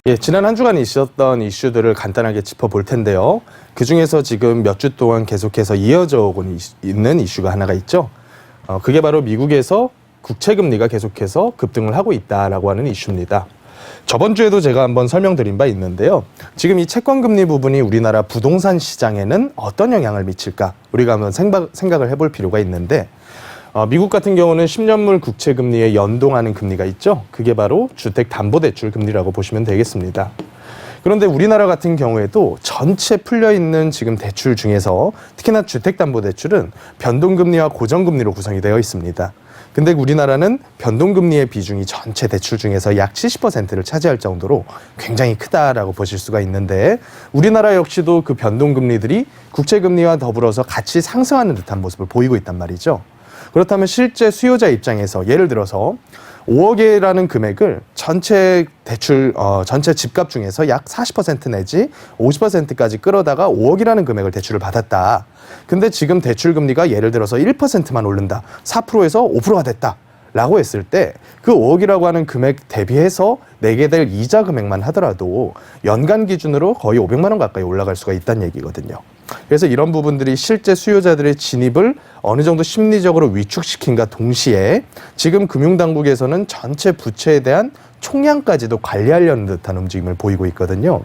예, 지난 한 주간 있었던 이슈들을 간단하게 짚어볼 텐데요. 그중에서 지금 몇 주 동안 계속해서 이어져 오고 있는 이슈가 하나가 있죠. 그게 바로 미국에서 국채금리가 계속해서 급등을 하고 있다라고 하는 이슈입니다. 저번 주에도 제가 한번 설명드린 바 있는데요. 지금 이 채권금리 부분이 우리나라 부동산 시장에는 어떤 영향을 미칠까? 우리가 한번 생각을 해볼 필요가 있는데, 미국 같은 경우는 10년물 국채금리에 연동하는 금리가 있죠. 그게 바로 주택담보대출 금리라고 보시면 되겠습니다. 그런데 우리나라 같은 경우에도 전체 풀려있는 지금 대출 중에서 특히나 주택담보대출은 변동금리와 고정금리로 구성이 되어 있습니다. 근데 우리나라는 변동금리의 비중이 전체 대출 중에서 약 70%를 차지할 정도로 굉장히 크다라고 보실 수가 있는데, 우리나라 역시도 그 변동금리들이 국채금리와 더불어서 같이 상승하는 듯한 모습을 보이고 있단 말이죠. 그렇다면 실제 수요자 입장에서 예를 들어서 5억이라는 금액을 전체 대출, 전체 집값 중에서 약 40% 내지 50%까지 끌어다가 5억이라는 금액을 대출을 받았다. 근데 지금 대출 금리가 예를 들어서 1%만 오른다. 4%에서 5%가 됐다. 라고 했을 때 그 5억이라고 하는 금액 대비해서 내게 될 이자 금액만 하더라도 연간 기준으로 거의 500만 원 가까이 올라갈 수가 있다는 얘기거든요. 그래서 이런 부분들이 실제 수요자들의 진입을 어느 정도 심리적으로 위축시킨과 동시에 지금 금융당국에서는 전체 부채에 대한 총량까지도 관리하려는 듯한 움직임을 보이고 있거든요.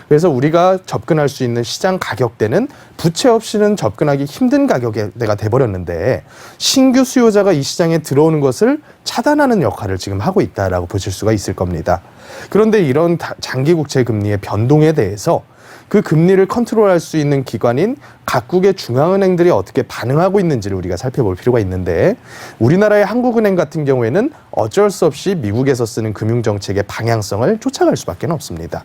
그래서 우리가 접근할 수 있는 시장 가격대는 부채 없이는 접근하기 힘든 가격대가 돼버렸는데, 신규 수요자가 이 시장에 들어오는 것을 차단하는 역할을 지금 하고 있다라고 보실 수가 있을 겁니다. 그런데 이런 장기 국채 금리의 변동에 대해서 그 금리를 컨트롤할 수 있는 기관인 각국의 중앙은행들이 어떻게 반응하고 있는지를 우리가 살펴볼 필요가 있는데, 우리나라의 한국은행 같은 경우에는 어쩔 수 없이 미국에서 쓰는 금융정책의 방향성을 쫓아갈 수밖에 없습니다.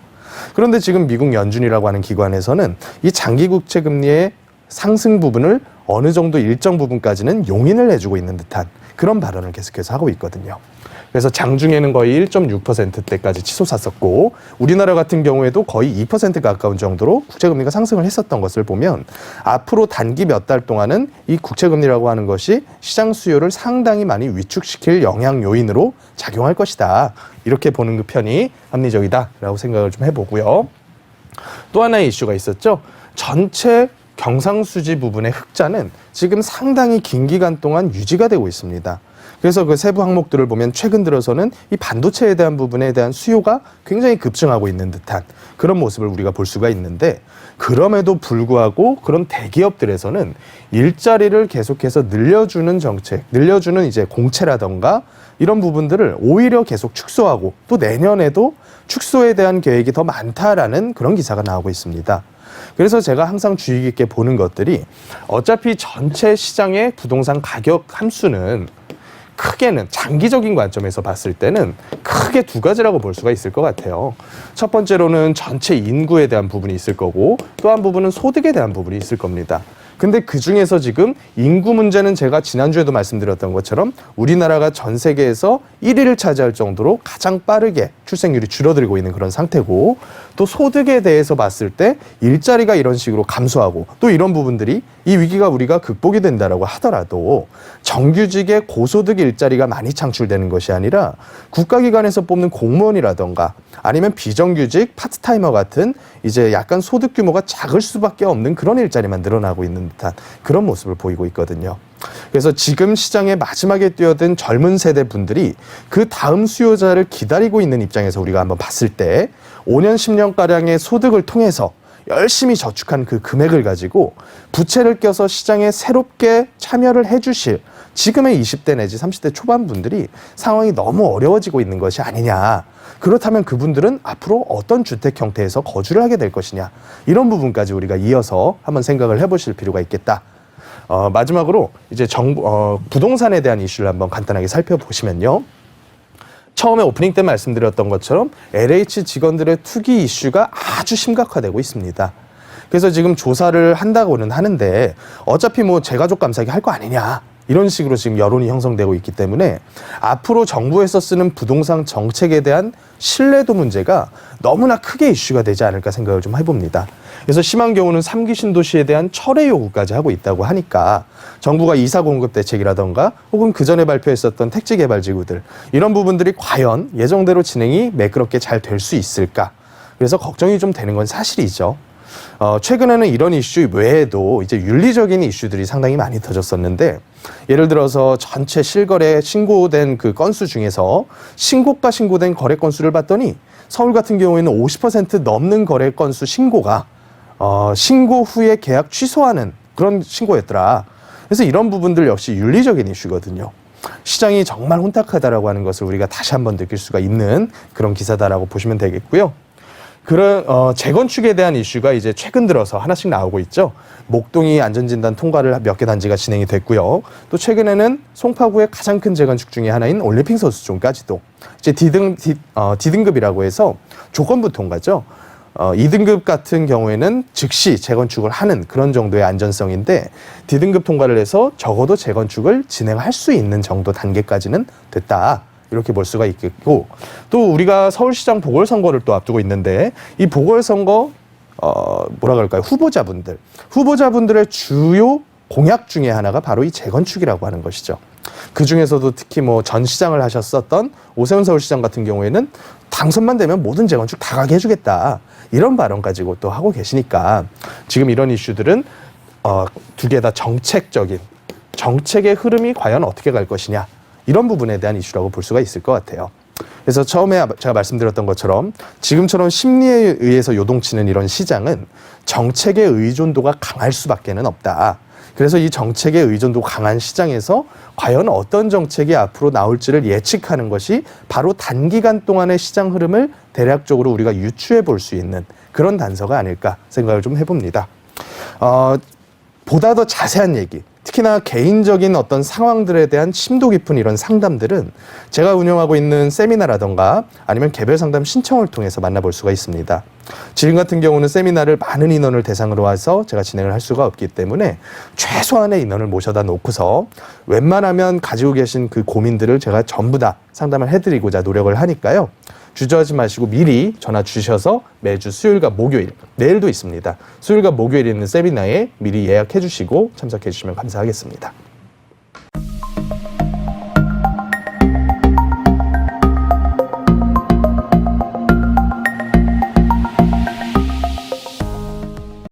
그런데 지금 미국 연준이라고 하는 기관에서는 이 장기 국채 금리의 상승 부분을 어느 정도 일정 부분까지는 용인을 해주고 있는 듯한 그런 발언을 계속해서 하고 있거든요. 그래서 장중에는 거의 1.6%대까지 치솟았었고, 우리나라 같은 경우에도 거의 2% 가까운 정도로 국채금리가 상승을 했었던 것을 보면, 앞으로 단기 몇 달 동안은 이 국채금리라고 하는 것이 시장 수요를 상당히 많이 위축시킬 영향 요인으로 작용할 것이다. 이렇게 보는 그 편이 합리적이다라고 생각을 좀 해보고요. 또 하나의 이슈가 있었죠. 전체 경상수지 부분의 흑자는 지금 상당히 긴 기간 동안 유지가 되고 있습니다. 그래서 그 세부 항목들을 보면 최근 들어서는 이 반도체에 대한 부분에 대한 수요가 굉장히 급증하고 있는 듯한 그런 모습을 우리가 볼 수가 있는데, 그럼에도 불구하고 그런 대기업들에서는 일자리를 계속해서 늘려주는 정책, 늘려주는 이제 공채라던가 이런 부분들을 오히려 계속 축소하고, 또 내년에도 축소에 대한 계획이 더 많다라는 그런 기사가 나오고 있습니다. 그래서 제가 항상 주의 깊게 보는 것들이, 어차피 전체 시장의 부동산 가격 함수는 크게는 장기적인 관점에서 봤을 때는 크게 두 가지라고 볼 수가 있을 것 같아요. 첫 번째로는 전체 인구에 대한 부분이 있을 거고, 또 한 부분은 소득에 대한 부분이 있을 겁니다. 근데 그 중에서 지금 인구 문제는 제가 지난주에도 말씀드렸던 것처럼 우리나라가 전 세계에서 1위를 차지할 정도로 가장 빠르게 출생률이 줄어들고 있는 그런 상태고, 또 소득에 대해서 봤을 때 일자리가 이런 식으로 감소하고, 또 이런 부분들이 이 위기가 우리가 극복이 된다라고 하더라도 정규직의 고소득 일자리가 많이 창출되는 것이 아니라 국가기관에서 뽑는 공무원이라던가 아니면 비정규직 파트타이머 같은 이제 약간 소득 규모가 작을 수밖에 없는 그런 일자리만 늘어나고 있는 듯한 그런 모습을 보이고 있거든요. 그래서 지금 시장에 마지막에 뛰어든 젊은 세대 분들이 그 다음 수요자를 기다리고 있는 입장에서 우리가 한번 봤을 때 5년, 10년가량의 소득을 통해서 열심히 저축한 그 금액을 가지고 부채를 껴서 시장에 새롭게 참여를 해주실 지금의 20대 내지 30대 초반 분들이 상황이 너무 어려워지고 있는 것이 아니냐. 그렇다면 그분들은 앞으로 어떤 주택 형태에서 거주를 하게 될 것이냐. 이런 부분까지 우리가 이어서 한번 생각을 해보실 필요가 있겠다. 마지막으로 이제 부동산에 대한 이슈를 한번 간단하게 살펴보시면요. 처음에 오프닝 때 말씀드렸던 것처럼 LH 직원들의 투기 이슈가 아주 심각화되고 있습니다. 그래서 지금 조사를 한다고는 하는데, 어차피 뭐 재가족 감사기 할 거 아니냐, 이런 식으로 지금 여론이 형성되고 있기 때문에 앞으로 정부에서 쓰는 부동산 정책에 대한 신뢰도 문제가 너무나 크게 이슈가 되지 않을까 생각을 좀 해봅니다. 그래서 심한 경우는 3기 신도시에 대한 철회 요구까지 하고 있다고 하니까 정부가 이사 공급 대책이라던가 혹은 그 전에 발표했었던 택지 개발 지구들, 이런 부분들이 과연 예정대로 진행이 매끄럽게 잘 될 수 있을까? 그래서 걱정이 좀 되는 건 사실이죠. 최근에는 이런 이슈 외에도 이제 윤리적인 이슈들이 상당히 많이 터졌었는데, 예를 들어서 전체 실거래 신고된 그 건수 중에서 신고가 신고된 거래 건수를 봤더니 서울 같은 경우에는 50% 넘는 거래 건수 신고가 신고 후에 계약 취소하는 그런 신고였더라. 그래서 이런 부분들 역시 윤리적인 이슈거든요. 시장이 정말 혼탁하다라고 하는 것을 우리가 다시 한번 느낄 수가 있는 그런 기사다라고 보시면 되겠고요. 그런 재건축에 대한 이슈가 이제 최근 들어서 하나씩 나오고 있죠. 목동이 안전진단 통과를 몇 개 단지가 진행이 됐고요. 또 최근에는 송파구의 가장 큰 재건축 중에 하나인 올림픽 선수촌까지도 이제 D등급이라고 해서 조건부 통과죠. 2등급 같은 경우에는 즉시 재건축을 하는 그런 정도의 안전성인데, D등급 통과를 해서 적어도 재건축을 진행할 수 있는 정도 단계까지는 됐다. 이렇게 볼 수가 있겠고, 또 우리가 서울시장 보궐선거를 또 앞두고 있는데, 이 보궐선거 뭐라 그럴까요? 후보자분들의 주요 공약 중에 하나가 바로 이 재건축이라고 하는 것이죠. 그 중에서도 특히 뭐 전 시장을 하셨었던 오세훈 서울시장 같은 경우에는 당선만 되면 모든 재건축 다 가게 해주겠다, 이런 발언 가지고 또 하고 계시니까, 지금 이런 이슈들은 두 개 다 정책의 흐름이 과연 어떻게 갈 것이냐, 이런 부분에 대한 이슈라고 볼 수가 있을 것 같아요. 그래서 처음에 제가 말씀드렸던 것처럼 지금처럼 심리에 의해서 요동치는 이런 시장은 정책의 의존도가 강할 수밖에는 없다. 그래서 이 정책의 의존도 강한 시장에서 과연 어떤 정책이 앞으로 나올지를 예측하는 것이 바로 단기간 동안의 시장 흐름을 대략적으로 우리가 유추해 볼 수 있는 그런 단서가 아닐까 생각을 좀 해봅니다. 보다 더 자세한 얘기, 특히나 개인적인 어떤 상황들에 대한 심도 깊은 이런 상담들은 제가 운영하고 있는 세미나라던가 아니면 개별 상담 신청을 통해서 만나볼 수가 있습니다. 지금 같은 경우는 세미나를 많은 인원을 대상으로 해서 제가 진행을 할 수가 없기 때문에 최소한의 인원을 모셔다 놓고서 웬만하면 가지고 계신 그 고민들을 제가 전부 다 상담을 해드리고자 노력을 하니까요. 주저하지 마시고 미리 전화 주셔서 매주 수요일과 목요일, 내일도 있습니다. 수요일과 목요일에 있는 세미나에 미리 예약해 주시고 참석해 주시면 감사하겠습니다.